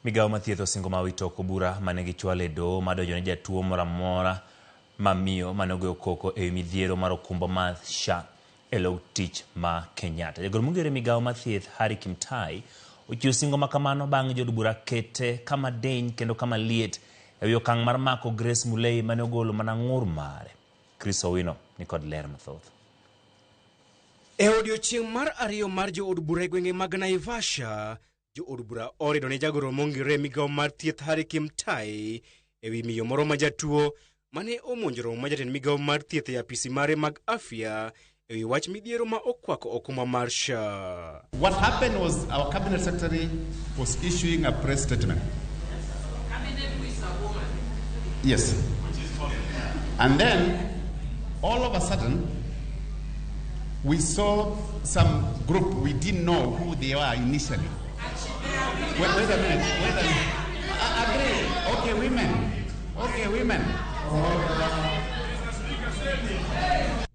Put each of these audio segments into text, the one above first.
Migao mathietho singo mawito kobura manegi chwale do madonjo ne jatuo moramora mamiyo manogoyo koko e midhiero mar okumba mar SHA e log tich ma Kenyatta. Jagoro mongere migao mathieth Harry Kimtai ochiwo singo makamano bang' jod bura kete kama deny kendo kama liet e okang' mar mako Grace Mulei mane ogolo mana ng'ur mare. Chris Owino ni kod ler mathoth. E odiochieng' mar ariyo mar jo od bura e gwenge mag Naivasha, jo od bura orido ne jagoro mongere migao mar thieth Harry Kimtai ewi miyo moro ma jatuo mane omonjo romo ma jatend migao mar thieth e apisi mare mag afya ewi wach midhiero ma okwako okumba mar SHA. What happened was our cabinet secretary was issuing a press statement. Cabinet with a woman. Yes. And then all of a sudden we saw some group, we didn't know who they were initially. Wait a minute. Agree. Okay, women.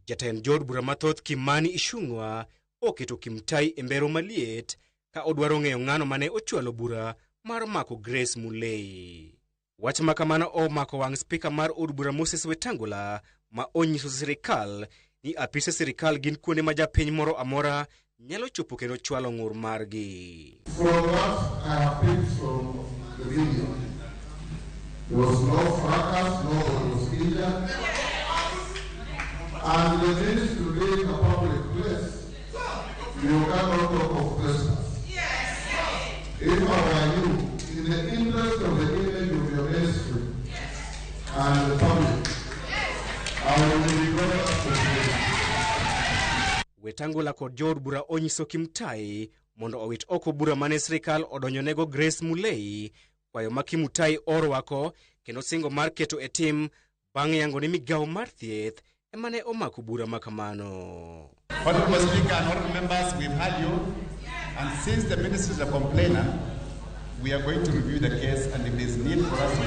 Jatend jod bura mathoth Kimani Ichung'wa oketo Kimtai e mbero maliet ka odwaro ng'eyo ng'ano mane ochwalo bura mar mako Grace Mulei. Wach makamano omako wang' spika mar od bura Moses Wetangula ma onyiso sirikal ni apise sirikal gin kuonde ma japiny moro amora nyalo chopo kendo chwalo ng'ur margi. From what I have picked from the video, there was no fracas, no one was injured, and the ministry to be in a public place, you cannot talk of trespass. If I were you, in the interest of the image of your ministry and the public, I will be going to Wetangula kod jod bura onyiso Kimtai mondo owit oko bura mane sirikal odonjo nego Grace Mulei, kwayo ma Kimtai orwako kendo singo mar keto e tim bang' yango ni migao mar thieth emane omako bura makamano. Honorable Speaker and honorable members, we've had you, and since the minister is a complainer, we are going to review the case, and if there is need for us to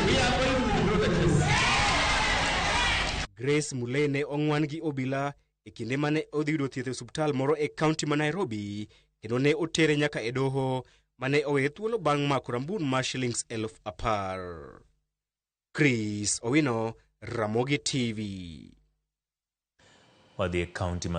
we are going to review the case. Grace Mulei ne ong'wan gi obila e kinde mane odhi yudo thieth e osuptal moro e kaunti ma Nairobi, kendo ne otere nyaka e doho mane owe thuolo bang' mako rambun mar shillings 10,000. Chris Owino, Ramogi TV. Wadhi e kaunti